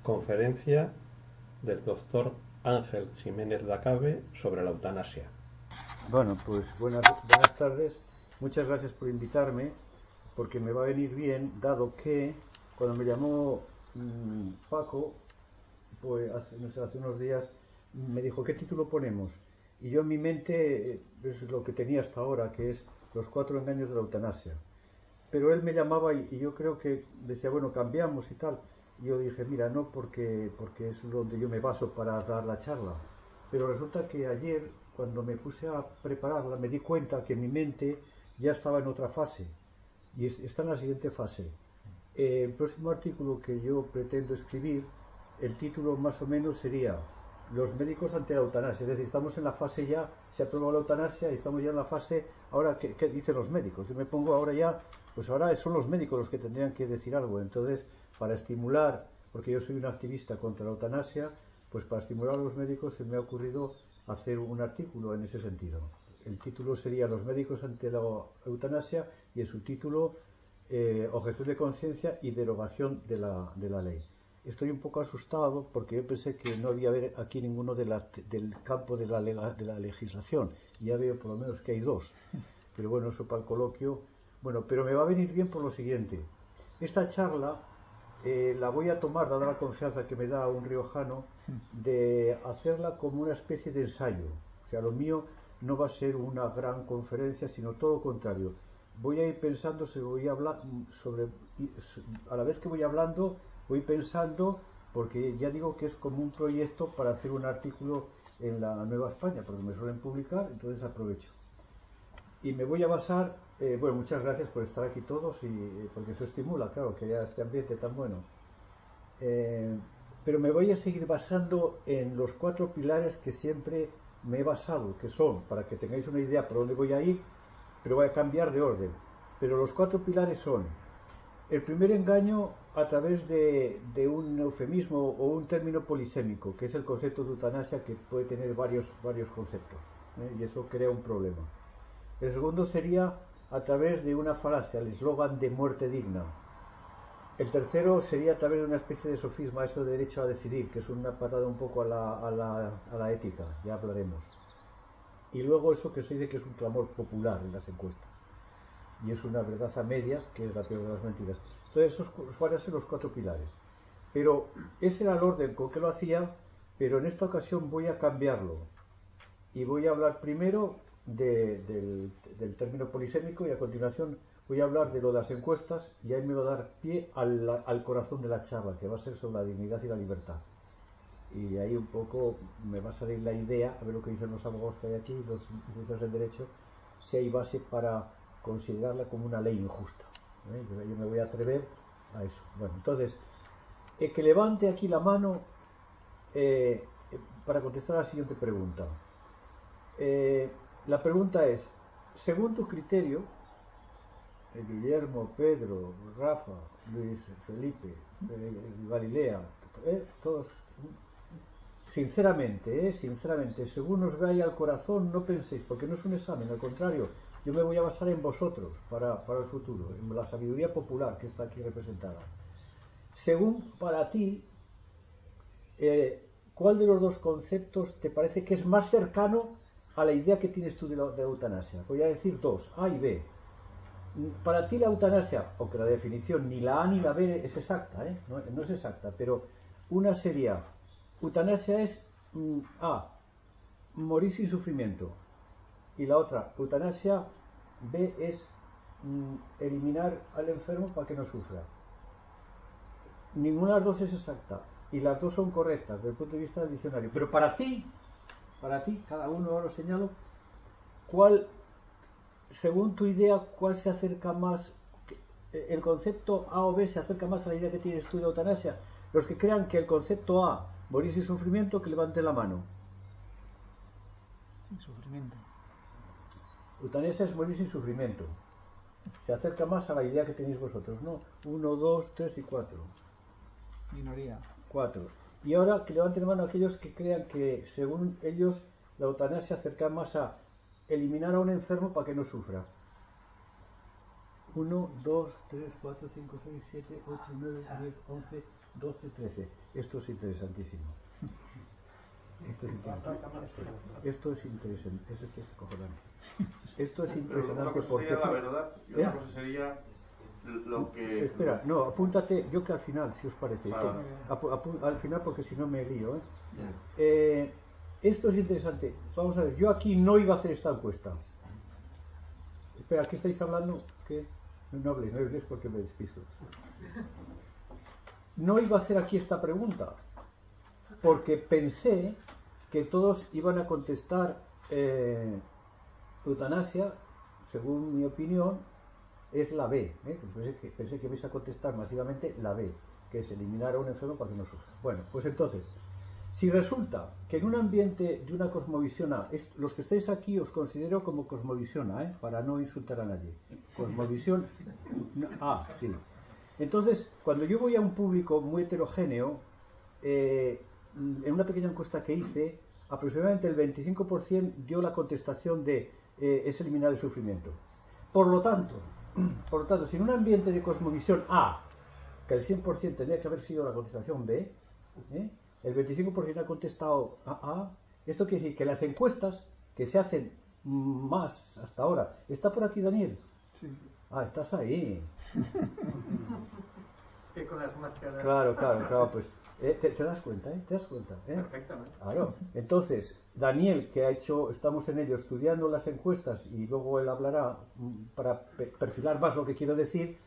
Conferencia del doctor Ángel Jiménez Dacabe sobre la eutanasia. Bueno, pues buenas tardes. Muchas gracias por invitarme, porque me va a venir bien, dado que cuando me llamó Paco, pues hace unos días, me dijo, ¿qué título ponemos? Y yo en mi mente es lo que tenía hasta ahora, que es Los 4 engaños de la eutanasia. Pero él me llamaba y yo creo que decía, bueno, cambiamos y tal. Y yo dije, mira, no, porque es donde yo me baso para dar la charla. Pero resulta que ayer, cuando me puse a prepararla, me di cuenta que mi mente ya estaba en otra fase. Y está en la siguiente fase. El próximo artículo que yo pretendo escribir, el título más o menos sería Los médicos ante la eutanasia. Es decir, estamos en la fase ya, se aprueba la eutanasia y estamos ya en la fase, ahora, ¿qué dicen los médicos? Yo me pongo ahora ya, pues ahora son los médicos los que tendrían que decir algo. Entonces, para estimular, porque yo soy un activista contra la eutanasia, pues para estimular a los médicos se me ha ocurrido hacer un artículo en ese sentido. El título sería Los médicos ante la eutanasia y el subtítulo objeción de conciencia y derogación de la ley. Estoy un poco asustado porque yo pensé que no había aquí ninguno del campo de la legislación. Ya veo por lo menos que hay dos. Pero bueno, eso para el coloquio. Bueno, pero me va a venir bien por lo siguiente. Esta charla la voy a tomar, dada la confianza que me da un riojano, de hacerla como una especie de ensayo. O sea, lo mío no va a ser una gran conferencia, sino todo lo contrario. Voy a ir pensando, a la vez que voy hablando, voy pensando, porque ya digo que es como un proyecto para hacer un artículo en la Nueva España, porque me suelen publicar, entonces aprovecho. Y me voy a basar, bueno, muchas gracias por estar aquí todos, porque eso estimula, claro, que haya este ambiente tan bueno. Pero me voy a seguir basando en los 4 pilares que siempre me he basado, que son, para que tengáis una idea por dónde voy a ir, pero voy a cambiar de orden. Pero los 4 pilares son: el primer engaño a través de un eufemismo o un término polisémico, que es el concepto de eutanasia, que puede tener varios conceptos, y eso crea un problema. El segundo sería a través de una falacia, el eslogan de muerte digna. El tercero sería a través de una especie de sofisma, eso de derecho a decidir, que es una patada un poco a la ética, ya hablaremos. Y luego eso que se dice que es un clamor popular en las encuestas. Y es una verdad a medias, que es la peor de las mentiras. Entonces esos van a ser los 4 pilares. Pero ese era el orden con que lo hacía, pero en esta ocasión voy a cambiarlo. Y voy a hablar primero del término polisémico y a continuación voy a hablar de lo de las encuestas y ahí me va a dar pie al corazón de la charla, que va a ser sobre la dignidad y la libertad. Y ahí un poco me va a salir la idea, a ver lo que dicen los abogados que hay aquí, los licenciados en Derecho, si hay base para considerarla como una ley injusta. Yo me voy a atrever a eso. Bueno, entonces, que levante aquí la mano para contestar a la siguiente pregunta. La pregunta es, según tu criterio, Guillermo, Pedro, Rafa, Luis, Felipe, Galilea, todos, sinceramente, según os vaya al corazón, no penséis, porque no es un examen, al contrario, yo me voy a basar en vosotros para el futuro, en la sabiduría popular que está aquí representada. Según para ti, ¿cuál de los dos conceptos te parece que es más cercano a la idea que tienes tú de la eutanasia? Voy a decir dos, A y B. Para ti la eutanasia, aunque la definición ni la A ni la B es exacta, no es exacta, pero una sería, eutanasia es A, morir sin sufrimiento, y la otra, eutanasia B, es eliminar al enfermo para que no sufra. Ninguna de las dos es exacta y las dos son correctas desde el punto de vista del diccionario, pero para ti, cada uno ahora lo señalo, ¿cuál, según tu idea, cuál se acerca más, el concepto A o B se acerca más a la idea que tienes tú de eutanasia? Los que crean que el concepto A, morir sin sufrimiento, que levanten la mano. Sin sufrimiento. Eutanasia es morir sin sufrimiento. Se acerca más a la idea que tenéis vosotros, ¿no? 1, 2, 3 y 4. Minoría. 4. Y ahora que levanten la mano aquellos que crean que, según ellos, la eutanasia se acerca más a eliminar a un enfermo para que no sufra. 1, 2, 3, 4, 5, 6, 7, 8, 9, 10, 11, 12, 13. Esto es interesantísimo. Esto es interesante. Esto es interesante. Eso es cojonante. Esto es impresionante porque... Sería la verdad y otra cosa sería lo que... Espera, no, apúntate, yo que al final, si os parece. Vale. Al final porque si no me lío. Esto es interesante. Vamos a ver, yo aquí no iba a hacer esta encuesta. Espera, ¿qué estáis hablando? ¿Qué? No habléis porque me despisto. No iba a hacer aquí esta pregunta porque pensé que todos iban a contestar eutanasia, según mi opinión, es la B. Pensé que vais a contestar masivamente la B, que es eliminar a un enfermo para que no sufra. Bueno, pues entonces, si resulta que en un ambiente de una cosmovisión A, los que estáis aquí os considero como cosmovisión A, para no insultar a nadie. Cosmovisión A, sí. Entonces, cuando yo voy a un público muy heterogéneo, en una pequeña encuesta que hice, aproximadamente el 25% dio la contestación de es eliminar el sufrimiento. Por lo tanto, si en un ambiente de cosmovisión A, que el 100% tendría que haber sido la contestación B, el 25% ha contestado A, esto quiere decir que las encuestas que se hacen más hasta ahora, ¿está por aquí Daniel? Sí. Ah, estás ahí. Que con las máscaras. Claro, pues ¿te das cuenta? ¿Te das cuenta? Perfectamente. Claro. Entonces, Daniel, que estamos en ello estudiando las encuestas y luego él hablará para perfilar más lo que quiero decir,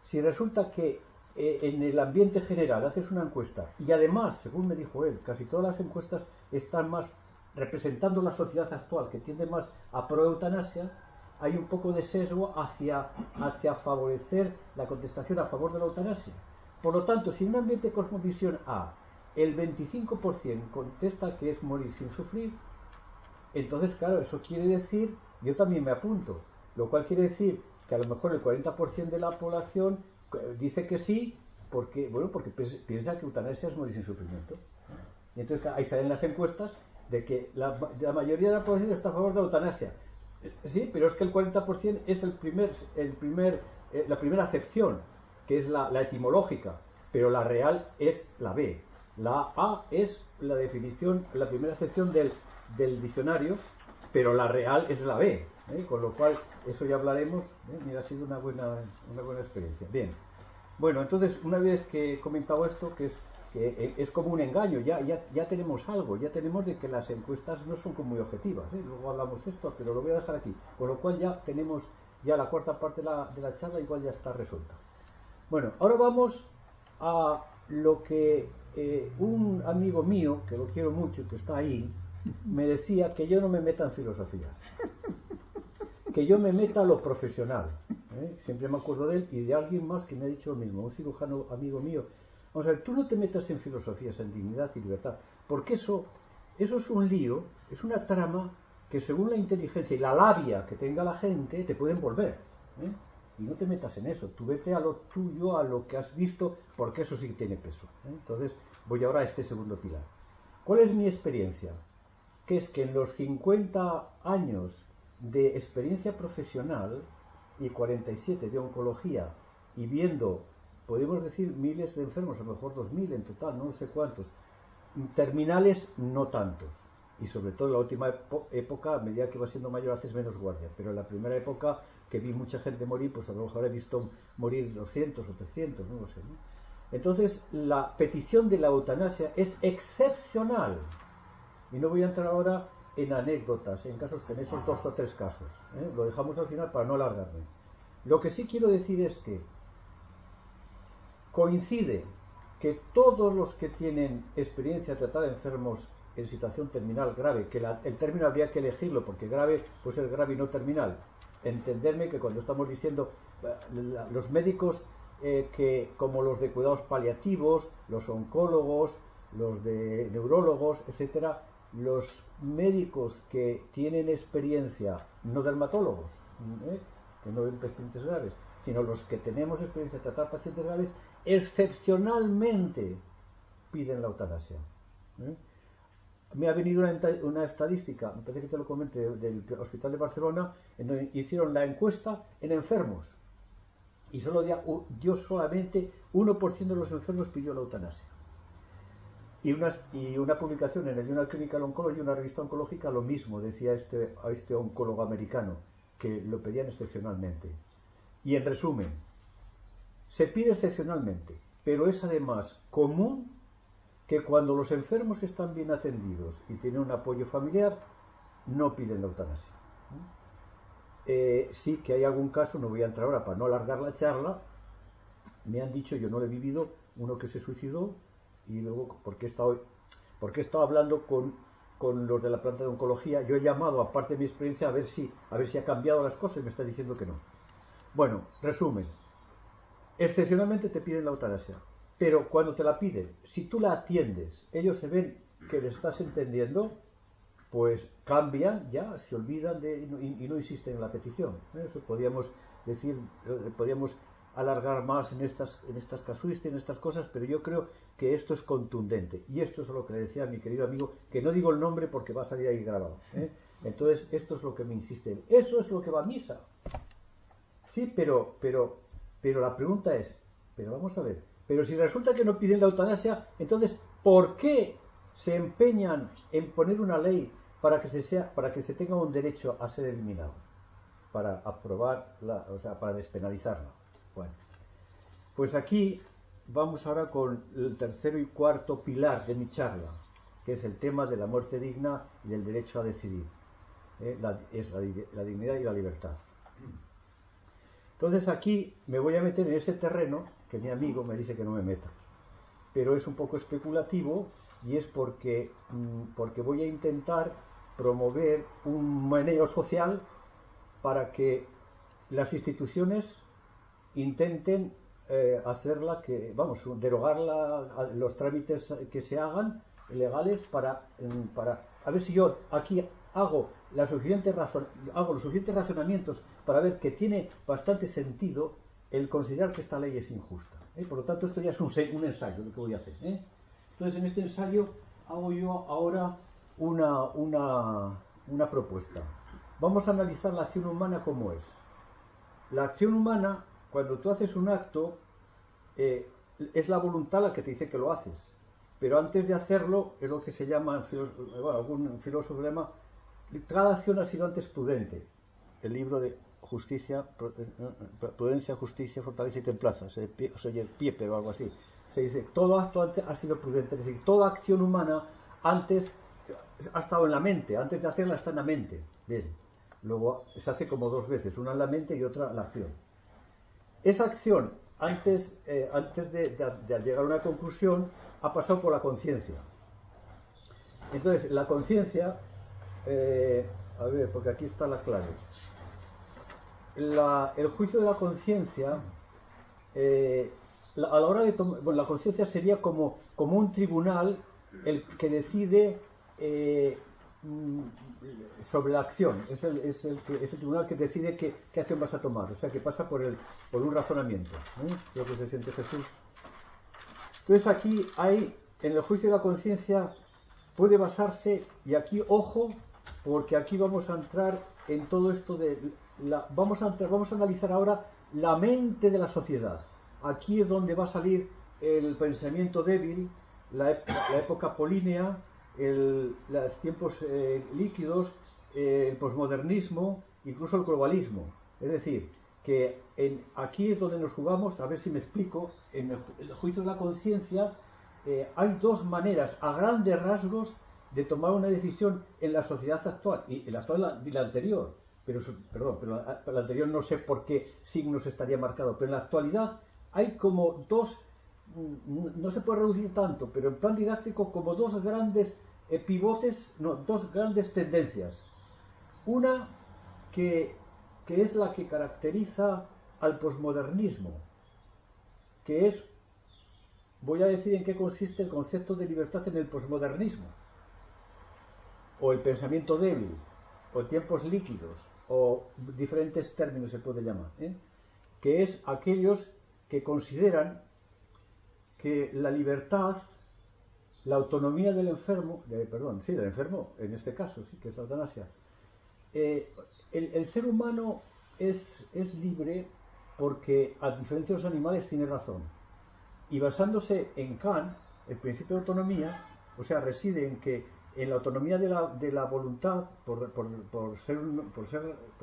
si resulta que en el ambiente general haces una encuesta y además, según me dijo él, casi todas las encuestas están más representando la sociedad actual, que tiende más a pro-eutanasia, hay un poco de sesgo hacia favorecer la contestación a favor de la eutanasia. Por lo tanto, si en un ambiente cosmovisión A el 25% contesta que es morir sin sufrir, entonces, claro, eso quiere decir, yo también me apunto, lo cual quiere decir que a lo mejor el 40% de la población dice que sí, porque piensa que eutanasia es morir sin sufrimiento. Y entonces ahí salen las encuestas de que la mayoría de la población está a favor de la eutanasia. Sí, pero es que el 40% es la primera acepción, que es la etimológica, pero la real es la B. La A es la definición, la primera acepción del diccionario, pero la real es la B, con lo cual eso ya hablaremos. Mira, ha sido una buena experiencia. Bien, bueno, entonces una vez que he comentado esto, que es como un engaño, ya tenemos algo, ya tenemos de que las encuestas no son como muy objetivas, luego hablamos esto, pero lo voy a dejar aquí, con lo cual ya tenemos la cuarta parte de la charla, igual ya está resuelta. Bueno, ahora vamos a lo que un amigo mío, que lo quiero mucho, que está ahí, me decía que yo no me meta en filosofía, que yo me meta a lo profesional. Siempre me acuerdo de él y de alguien más que me ha dicho lo mismo, un cirujano amigo mío. Vamos a ver, tú no te metas en filosofías, en dignidad y libertad, porque eso es un lío, es una trama que según la inteligencia y la labia que tenga la gente te puede envolver. Y no te metas en eso, tú vete a lo tuyo, a lo que has visto, porque eso sí tiene peso. Entonces voy ahora a este segundo pilar. ¿Cuál es mi experiencia? Que es que en los 50 años de experiencia profesional y 47 de oncología y viendo, podemos decir, miles de enfermos, a lo mejor 2000 en total, no sé cuántos, terminales no tantos, y sobre todo en la última época, a medida que va siendo mayor haces menos guardia, pero en la primera época que vi mucha gente morir, pues a lo mejor he visto morir 200 o 300, no lo sé, ¿no? Entonces la petición de la eutanasia es excepcional, y no voy a entrar ahora en anécdotas, en casos que en esos 2 o 3 casos, lo dejamos al final para no alargarme. Lo que sí quiero decir es que coincide que todos los que tienen experiencia de tratar a enfermos en situación terminal grave, que el término habría que elegirlo porque grave puede ser grave y no terminal, entenderme que cuando estamos diciendo los médicos que como los de cuidados paliativos, los oncólogos, los de neurólogos, etcétera, los médicos que tienen experiencia, no dermatólogos, que no ven pacientes graves, sino los que tenemos experiencia de tratar pacientes graves, excepcionalmente piden la eutanasia. Me ha venido una estadística, me parece que te lo comenté, del Hospital de Barcelona, en donde hicieron la encuesta en enfermos. y solo dio solamente 1% de los enfermos pidió la eutanasia. Y una publicación en el Journal Clinical Oncology, una revista oncológica, lo mismo decía este oncólogo americano, que lo pedían excepcionalmente. Y en resumen, se pide excepcionalmente, pero es además común que cuando los enfermos están bien atendidos y tienen un apoyo familiar, no piden la eutanasia. Sí que hay algún caso, no voy a entrar ahora para no alargar la charla, me han dicho, yo no lo he vivido, uno que se suicidó, y luego, porque he estado hablando con los de la planta de oncología, yo he llamado, aparte de mi experiencia, a ver si ha cambiado las cosas, y me está diciendo que no. Bueno, resumen, excepcionalmente te piden la eutanasia, pero cuando te la piden, si tú la atiendes, ellos se ven que le estás entendiendo, pues cambian ya, se olvidan y no insisten en la petición. Eso podríamos decir, podríamos alargar más en estas casuísticas, en estas cosas, pero yo creo que esto es contundente. Y esto es lo que le decía a mi querido amigo, que no digo el nombre porque va a salir ahí grabado. Entonces, esto es lo que me insiste él. Eso es lo que va a misa. Sí, pero la pregunta es, pero vamos a ver, pero si resulta que no piden la eutanasia, entonces, ¿por qué se empeñan en poner una ley para que se tenga un derecho a ser eliminado? Para aprobarla, o sea, para despenalizarla. Bueno, pues aquí vamos ahora con el tercero y cuarto pilar de mi charla, que es el tema de la muerte digna y del derecho a decidir. Es la dignidad y la libertad. Entonces aquí me voy a meter en ese terreno que mi amigo me dice que no me meta. Pero es un poco especulativo y es porque voy a intentar promover un manejo social para que las instituciones intenten derogar los trámites que se hagan legales para a ver si yo aquí hago los suficientes razonamientos para ver que tiene bastante sentido el considerar que esta ley es injusta. Por lo tanto, esto ya es un ensayo lo que voy a hacer. Entonces, en este ensayo hago yo ahora una propuesta. Vamos a analizar la acción humana como es. La acción humana, cuando tú haces un acto, es la voluntad la que te dice que lo haces. Pero antes de hacerlo, es lo que se llama, algún filósofo llama, cada acción ha sido antes prudente. El libro de Prudencia, Justicia, Fortaleza y Templanza, Pieper o algo así. Se dice, todo acto antes ha sido prudente. Es decir, toda acción humana antes ha estado en la mente, antes de hacerla está en la mente. Bien. Luego se hace como dos veces, una en la mente y otra en la acción. Esa acción, antes de llegar a una conclusión, ha pasado por la conciencia. Entonces, la conciencia, a ver, porque aquí está la clave. El juicio de la conciencia, a la hora de tomar, bueno, la conciencia sería como un tribunal el que decide sobre la acción, es el tribunal que decide qué acción vas a tomar, o sea que pasa por un razonamiento, lo que se siente Jesús. Entonces aquí en el juicio de la conciencia puede basarse, y aquí ojo, porque aquí vamos a entrar en todo esto vamos a analizar ahora la mente de la sociedad. Aquí es donde va a salir el pensamiento débil, la época polínea, los tiempos líquidos, el posmodernismo, incluso el globalismo. Es decir, que aquí es donde nos jugamos, a ver si me explico, en el juicio de la conciencia hay dos maneras, a grandes rasgos, de tomar una decisión en la sociedad actual, y la actual y la anterior, pero la anterior no sé por qué signos estaría marcado, pero en la actualidad hay como dos, no se puede reducir tanto, pero en plan didáctico como dos grandes dos grandes tendencias. Una que es la que caracteriza al posmodernismo, que es, voy a decir en qué consiste el concepto de libertad en el posmodernismo, o el pensamiento débil, o tiempos líquidos, o diferentes términos se puede llamar, que es aquellos que consideran que la libertad, la autonomía del enfermo, del enfermo en este caso, sí, que es la eutanasia. El ser humano es libre porque a diferencia de los animales tiene razón. Y basándose en Kant, el principio de autonomía, o sea, reside en que en la autonomía de la voluntad, por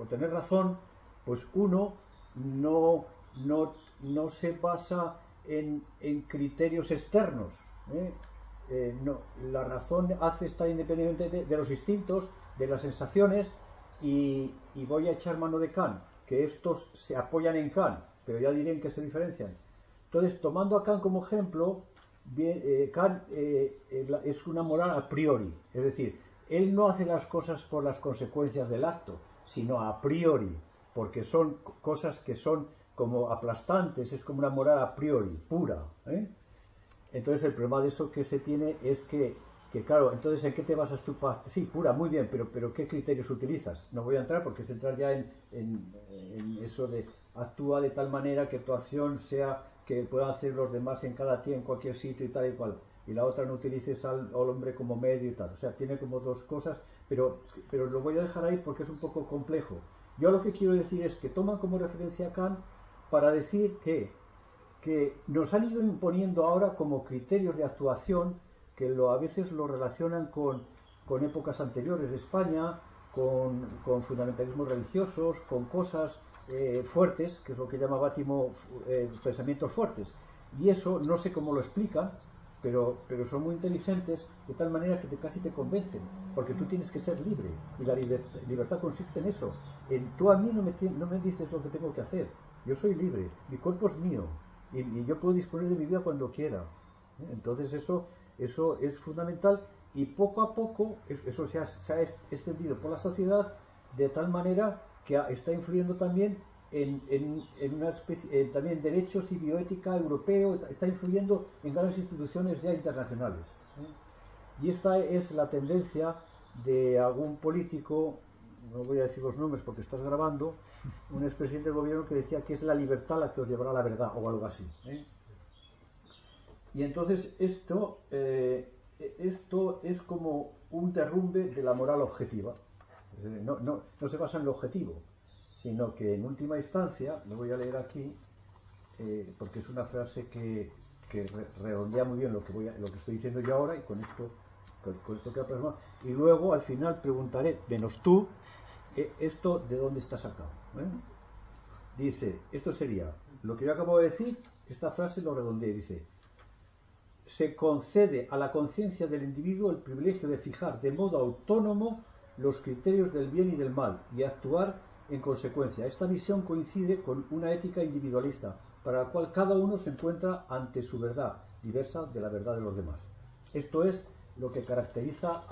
tener razón, pues uno no se basa en criterios externos. No, la razón hace estar independiente de los instintos, de las sensaciones, y voy a echar mano de Kant, que estos se apoyan en Kant, pero ya diré en qué se diferencian. Entonces, tomando a Kant como ejemplo, Kant es una moral a priori, es decir, él no hace las cosas por las consecuencias del acto, sino a priori, porque son cosas que son como aplastantes, es como una moral a priori, pura. Entonces el problema de eso que se tiene es que claro, entonces ¿en qué te basas tú para...? Sí, pura, muy bien, pero ¿qué criterios utilizas? No voy a entrar porque es entrar ya en eso de actúa de tal manera que tu acción sea que puedan hacer los demás en cada tiempo, en cualquier sitio y tal y cual. Y la otra no utilices al hombre como medio y tal. O sea, tiene como dos cosas, pero lo voy a dejar ahí porque es un poco complejo. Yo lo que quiero decir es que toman como referencia a Kant para decir que nos han ido imponiendo ahora como criterios de actuación que a veces lo relacionan con épocas anteriores de España, con fundamentalismos religiosos, con cosas fuertes, que es lo que llama Bátimo pensamientos fuertes. Y eso no sé cómo lo explican, pero son muy inteligentes de tal manera que casi te convencen, porque tú tienes que ser libre, y la libertad consiste en eso. Tú a mí no me dices lo que tengo que hacer, yo soy libre, mi cuerpo es mío, y yo puedo disponer de mi vida cuando quiera. Entonces eso es fundamental, y poco a poco eso se ha extendido por la sociedad de tal manera que está influyendo también en una especie, también derechos y bioética europeo, está influyendo en grandes instituciones ya internacionales. Y esta es la tendencia de algún político, no voy a decir los nombres porque estás grabando, un expresidente del gobierno que decía que es la libertad la que os llevará a la verdad, o algo así. Y entonces esto es como un derrumbe de la moral objetiva. No se basa en lo objetivo, sino que en última instancia, lo voy a leer aquí, porque es una frase que redondea muy bien lo que estoy diciendo yo ahora, y con esto queda plasmado. Y luego al final preguntaré, menos tú, esto de dónde está sacado. Dice, esto sería lo que yo acabo de decir, esta frase lo redondeé, dice: se concede a la conciencia del individuo el privilegio de fijar de modo autónomo los criterios del bien y del mal y actuar en consecuencia. Esta visión coincide con una ética individualista, para la cual cada uno se encuentra ante su verdad, diversa de la verdad de los demás. Esto es lo que caracteriza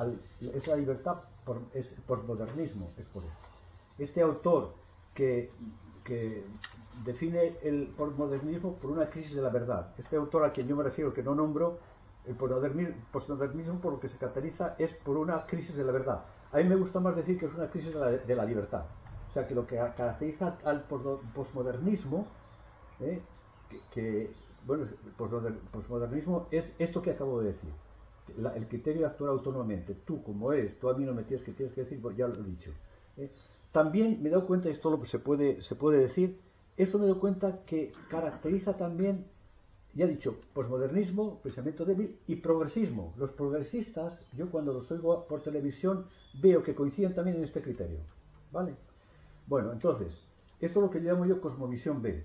es la libertad, es posmodernismo, es por esto. Este autor que define el posmodernismo por una crisis de la verdad. Este autor a quien yo me refiero, que no nombro, el posmodernismo por lo que se caracteriza es por una crisis de la verdad. A mí me gusta más decir que es una crisis de la libertad. O sea, que lo que caracteriza al posmodernismo, bueno, el posmodernismo es esto que acabo de decir. El criterio de actuar autónomamente. Tú, como eres, tú a mí no me tienes que decir, pues ya lo he dicho. También me he dado cuenta, esto lo que se puede decir, esto me he dado cuenta que caracteriza también, ya he dicho, posmodernismo, pensamiento débil, y progresismo. Los progresistas, yo cuando los oigo por televisión, veo que coinciden también en este criterio. ¿Vale? Bueno, entonces, esto es lo que llamo yo cosmovisión B.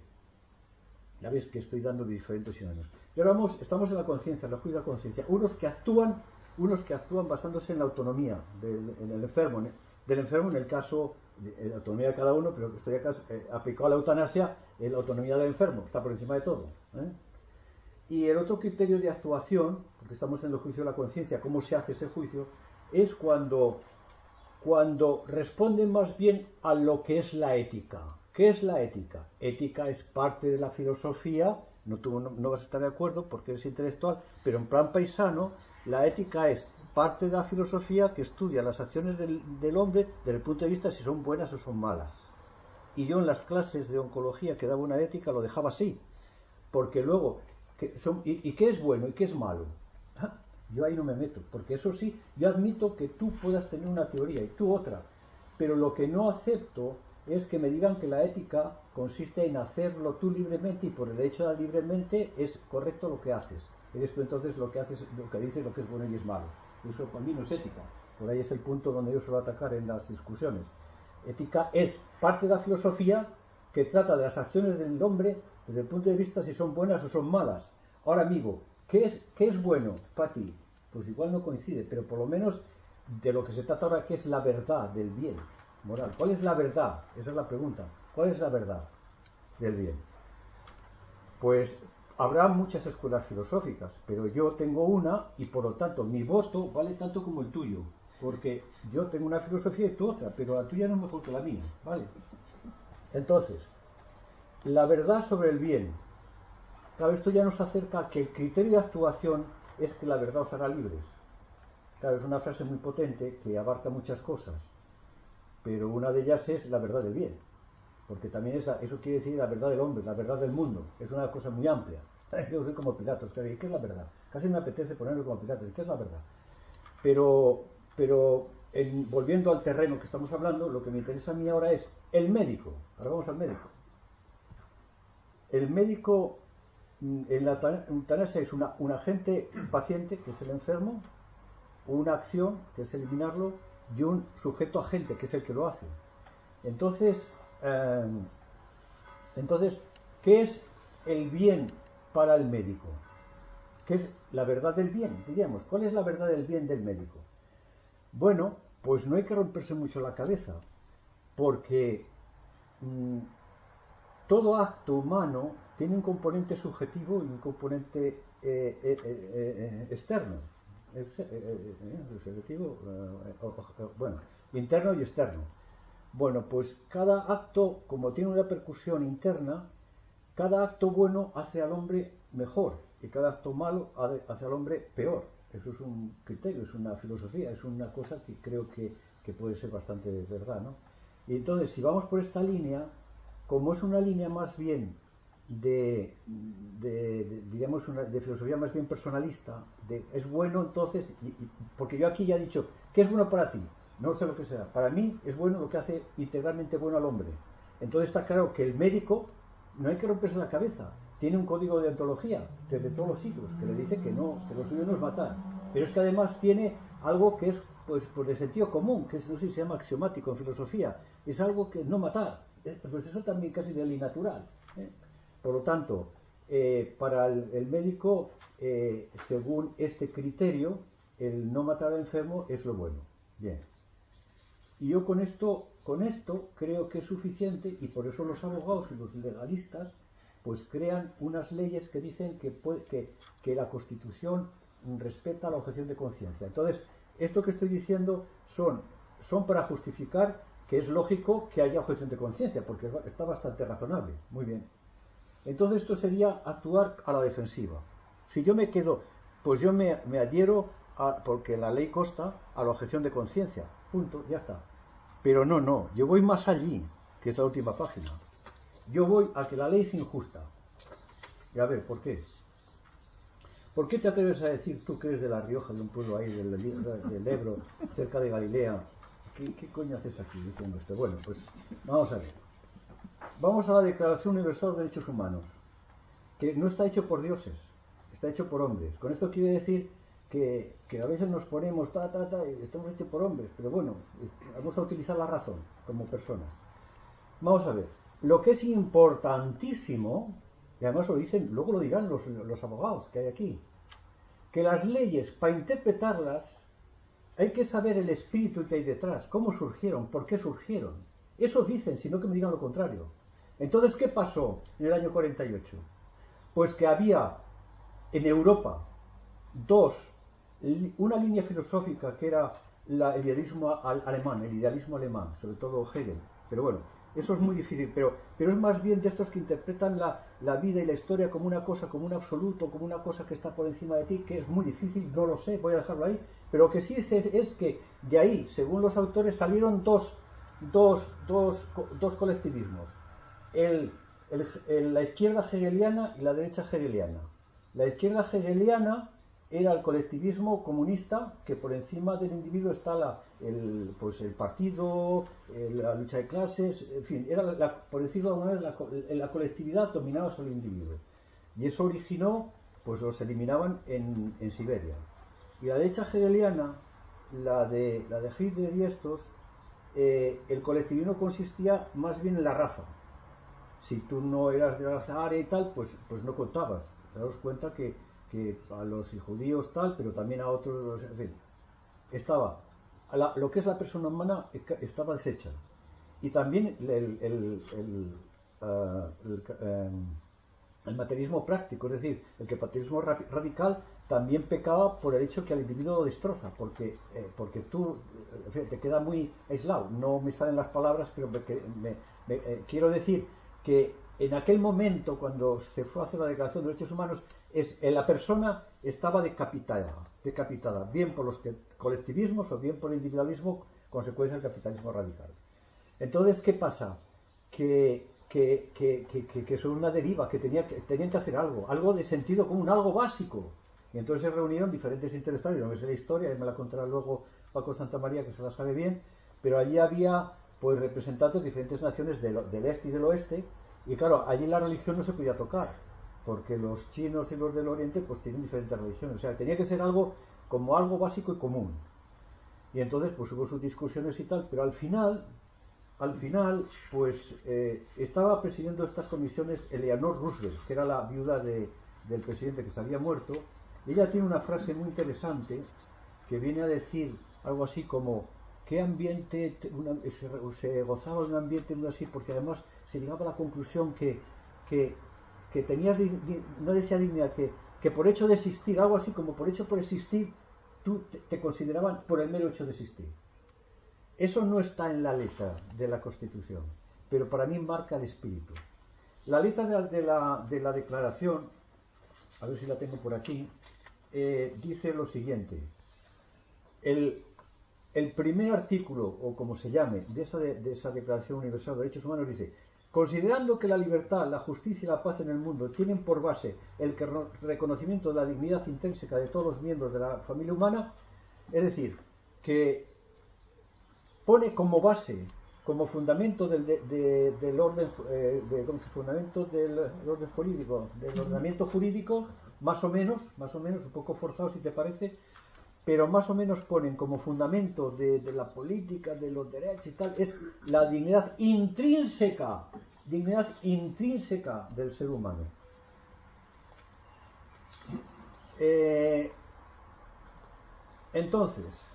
Ya ves que estoy dando diferentes sinónimos. Y ahora estamos en la conciencia, en la juicio de la conciencia. Unos que actúan basándose en la autonomía del enfermo en el caso de la autonomía de cada uno, pero que estoy acá aplicado a la eutanasia, la autonomía del enfermo está por encima de todo. Y el otro criterio de actuación, porque estamos en el juicio de la conciencia, cómo se hace ese juicio, es cuando responden más bien a lo que es la ética. ¿Qué es la ética? Ética es parte de la filosofía, no vas a estar de acuerdo porque eres intelectual, pero en plan paisano, la ética es parte de la filosofía que estudia las acciones del hombre desde el punto de vista de si son buenas o son malas. Y yo en las clases de oncología que daba una ética lo dejaba así, porque luego, ¿y qué es bueno y qué es malo? Yo ahí no me meto, porque eso sí, yo admito que tú puedas tener una teoría y tú otra, pero lo que no acepto es que me digan que la ética consiste en hacerlo tú libremente y por el hecho de libremente es correcto lo que haces. Eres tú entonces lo que haces, lo que dices, lo que es bueno y es malo. Eso para mí no es ética. Por ahí es el punto donde yo suelo atacar en las discusiones. Ética es parte de la filosofía que trata de las acciones del hombre desde el punto de vista si son buenas o son malas. Ahora, amigo, ¿qué es bueno para ti? Pues igual no coincide, pero por lo menos de lo que se trata ahora, que es la verdad del bien moral. ¿Cuál es la verdad? Esa es la pregunta. ¿Cuál es la verdad del bien? Pues habrá muchas escuelas filosóficas, pero yo tengo una y por lo tanto mi voto vale tanto como el tuyo, porque yo tengo una filosofía y tú otra, pero la tuya no es mejor que la mía, ¿vale? Entonces, la verdad sobre el bien. Claro, esto ya nos acerca a que el criterio de actuación es que la verdad os hará libres. Claro, es una frase muy potente que abarca muchas cosas, pero una de ellas es la verdad del bien, porque también eso quiere decir la verdad del hombre, la verdad del mundo, es una cosa muy amplia. Yo soy como Pilatos, ¿qué es la verdad? Casi me apetece ponerlo como Pilatos, ¿qué es la verdad? Pero volviendo al terreno que estamos hablando, lo que me interesa a mí ahora es el médico. Ahora vamos al médico. El médico en la eutanasia es un agente paciente, que es el enfermo, una acción, que es eliminarlo, y un sujeto agente, que es el que lo hace. Entonces, ¿qué es el bien para el médico? ¿Qué es la verdad del bien? Diríamos, ¿cuál es la verdad del bien del médico? Bueno, pues no hay que romperse mucho la cabeza, porque todo acto humano tiene un componente subjetivo y un componente externo. Subjetivo, bueno, interno y externo. Bueno, pues cada acto, como tiene una repercusión interna, cada acto bueno hace al hombre mejor y cada acto malo hace al hombre peor. Eso es un criterio, es una filosofía, es una cosa que creo que puede ser bastante verdad, ¿no? Y entonces, si vamos por esta línea, como es una línea más bien digamos, de filosofía más bien personalista, es bueno entonces, porque yo aquí ya he dicho, ¿qué es bueno para ti? No sé lo que sea. Para mí es bueno lo que hace integralmente bueno al hombre. Entonces está claro que el médico no hay que romperse la cabeza. Tiene un código de ontología desde todos los siglos que le dice que no, que lo suyo no es matar. Pero es que además tiene algo que es pues de sentido común, que es, no sé si se llama axiomático en filosofía. Es algo que no matar. Pues eso también casi de ley natural. Por lo tanto, para el médico, según este criterio, el no matar al enfermo es lo bueno. Bien. Y yo con esto creo que es suficiente y por eso los abogados y los legalistas pues crean unas leyes que dicen que la Constitución respeta la objeción de conciencia. Entonces, esto que estoy diciendo son para justificar que es lógico que haya objeción de conciencia, porque está bastante razonable. Muy bien. Entonces esto sería actuar a la defensiva. Si yo me quedo, pues yo me adhiero porque la ley consta a la objeción de conciencia. Punto, ya está. Pero no, yo voy más allí, que es la última página. Yo voy a que la ley es injusta. Y a ver, ¿por qué? ¿Por qué te atreves a decir tú que eres de La Rioja, de un pueblo ahí del Ebro, cerca de Galilea? ¿Qué coño haces aquí diciendo esto? Bueno, pues vamos a ver. Vamos a la Declaración Universal de Derechos Humanos, que no está hecho por dioses, está hecho por hombres. Con esto quiere decir que a veces nos ponemos y estamos hechos por hombres, pero bueno, vamos a utilizar la razón como personas. Vamos a ver, lo que es importantísimo, y además lo dicen, luego lo dirán los abogados que hay aquí, que las leyes, para interpretarlas, hay que saber el espíritu que hay detrás, cómo surgieron, por qué surgieron. Eso dicen, sino que me digan lo contrario. Entonces, ¿qué pasó en el año 48? Pues que había en Europa una línea filosófica que era el idealismo alemán, sobre todo Hegel. Pero bueno, eso es muy difícil, pero es más bien de estos que interpretan la vida y la historia como una cosa, como un absoluto, como una cosa que está por encima de ti, que es muy difícil, no lo sé, voy a dejarlo ahí. Pero lo que sí es que de ahí, según los autores, salieron dos colectivismos. La izquierda hegeliana y la derecha hegeliana. La izquierda hegeliana era el colectivismo comunista, que por encima del individuo está el partido, la lucha de clases, en fin, era por decirlo de alguna manera, la colectividad dominaba sobre el individuo. Y eso originó, pues los eliminaban en Siberia. Y la derecha hegeliana, la de Hitler y estos, el colectivismo consistía más bien en la raza. Si tú no eras de la raza aria y tal, pues no contabas. Daos cuenta que a los judíos tal, pero también a otros, en fin, estaba lo que es la persona humana estaba deshecha. Y también el materialismo práctico, es decir, el que materialismo radical también pecaba por el hecho que al individuo lo destroza, porque tú te queda muy aislado. No me salen las palabras, pero quiero decir que en aquel momento, cuando se fue a hacer la Declaración de Derechos Humanos, la persona estaba decapitada, bien por los colectivismos o bien por el individualismo, consecuencia del capitalismo radical. Entonces, ¿qué pasa? Que son una deriva, que tenían que hacer algo de sentido común, algo básico. Y entonces se reunieron diferentes intelectuales, no me sé la historia, me la contará luego Paco Santamaría, que se la sabe bien, pero allí había pues representantes de diferentes naciones del este y del oeste, y claro, allí la religión no se podía tocar, porque los chinos y los del oriente pues tienen diferentes religiones, o sea, tenía que ser algo básico y común. Y entonces pues hubo sus discusiones y tal, pero al final pues estaba presidiendo estas comisiones Eleanor Roosevelt, que era la viuda del presidente que se había muerto, y ella tiene una frase muy interesante que viene a decir algo así como qué ambiente se gozaba de un ambiente muy así, porque además se llegaba a la conclusión que tenías, no decía dignidad, que por hecho de existir, algo así como por existir, tú te consideraban por el mero hecho de existir. Eso no está en la letra de la Constitución, pero para mí marca el espíritu. La letra de la declaración, a ver si la tengo por aquí, dice lo siguiente. El primer artículo, o como se llame, de esa Declaración Universal de Derechos Humanos dice: considerando que la libertad, la justicia y la paz en el mundo tienen por base el reconocimiento de la dignidad intrínseca de todos los miembros de la familia humana, es decir, que pone como base, como fundamento del orden, fundamento del orden jurídico, del ordenamiento jurídico, más o menos, un poco forzado si te parece, pero más o menos ponen como fundamento de la política, de los derechos y tal, es la dignidad intrínseca del ser humano. Entonces,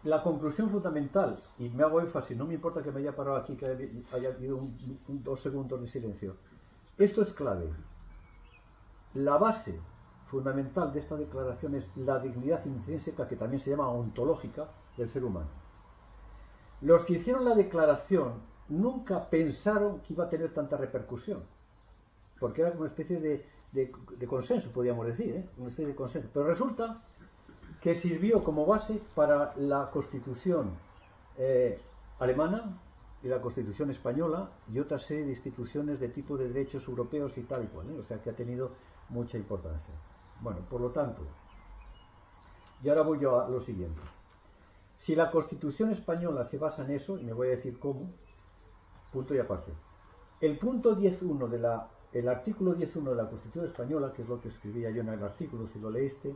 la conclusión fundamental, y me hago énfasis, no me importa que me haya parado aquí, que haya habido 2 segundos de silencio, esto es clave. La base fundamental de esta declaración es la dignidad intrínseca, que también se llama ontológica, del ser humano. Los que hicieron la declaración nunca pensaron que iba a tener tanta repercusión, porque era una especie de consenso, podríamos decir, una especie de consenso. Pero resulta que sirvió como base para la Constitución alemana y la Constitución española y otra serie de instituciones de tipo de derechos europeos y tal y cual, o sea que ha tenido mucha importancia. Bueno, por lo tanto, y ahora voy yo a lo siguiente. Si la Constitución española se basa en eso, y me voy a decir cómo, punto y aparte. El punto 10.1 el artículo 10.1 de la Constitución española, que es lo que escribía yo en el artículo, si lo leíste,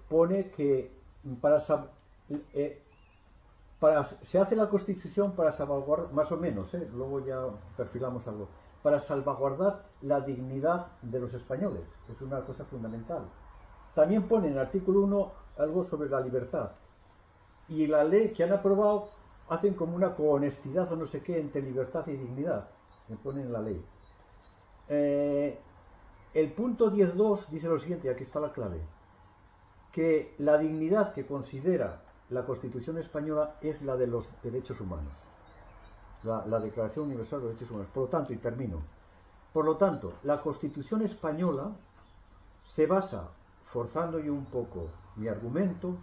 pone que se hace la Constitución para salvaguardar, más o menos, luego ya perfilamos algo, para salvaguardar la dignidad de los españoles, que es una cosa fundamental. También pone en el artículo 1 algo sobre la libertad. Y la ley que han aprobado hacen como una cohonestidad o no sé qué entre libertad y dignidad, me ponen en la ley. El punto 10.2 dice lo siguiente, y aquí está la clave, que la dignidad que considera la Constitución española es la de los derechos humanos, la Declaración Universal de Derechos Humanos. Por lo tanto, y termino, por lo tanto, la Constitución española se basa, forzando yo un poco mi argumento,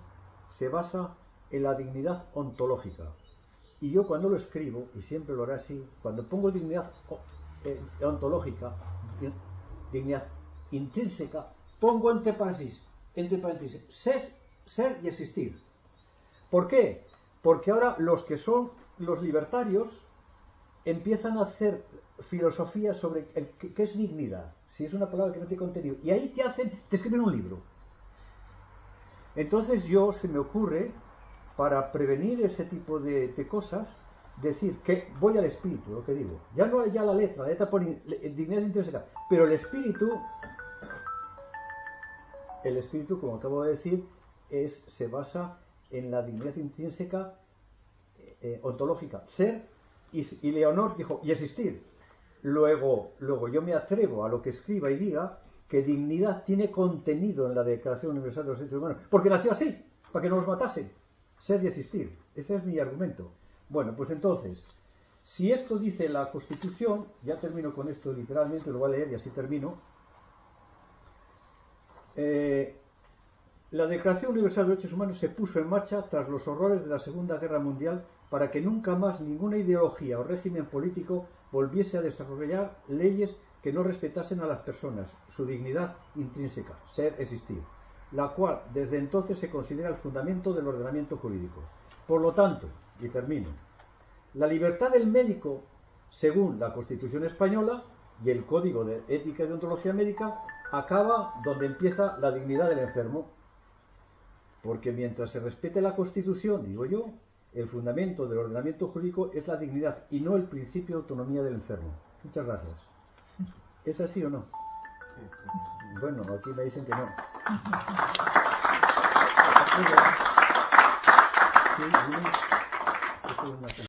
se basa en la dignidad ontológica. Y yo cuando lo escribo, y siempre lo haré así, cuando pongo dignidad ontológica, dignidad intrínseca, pongo entre paréntesis, ser y existir. ¿Por qué? Porque ahora los que son los libertarios empiezan a hacer filosofía sobre qué es dignidad, si es una palabra que no tiene contenido, y ahí te escriben un libro. Entonces se me ocurre, para prevenir ese tipo de cosas, decir que voy al espíritu, lo que digo. Ya no ya la letra pone dignidad intrínseca, pero el espíritu, como acabo de decir, se basa en la dignidad intrínseca ontológica, ser, y Leonor dijo, y existir. Luego yo me atrevo a lo que escriba y diga que dignidad tiene contenido en la Declaración Universal de los Derechos Humanos, porque nació así, para que no los matasen. Ser y existir. Ese es mi argumento. Bueno, pues entonces, si esto dice la Constitución, ya termino con esto literalmente, lo voy a leer y así termino. La Declaración Universal de los Derechos Humanos se puso en marcha tras los horrores de la Segunda Guerra Mundial para que nunca más ninguna ideología o régimen político volviese a desarrollar leyes que no respetasen a las personas, su dignidad intrínseca, ser, existir, la cual desde entonces se considera el fundamento del ordenamiento jurídico. Por lo tanto, y termino, la libertad del médico, según la Constitución española y el Código de Ética y Deontología Médica, acaba donde empieza la dignidad del enfermo, porque mientras se respete la Constitución, digo yo, el fundamento del ordenamiento jurídico es la dignidad y no el principio de autonomía del enfermo. Muchas gracias. ¿Es así o no? Bueno, aquí me dicen que no. Sí,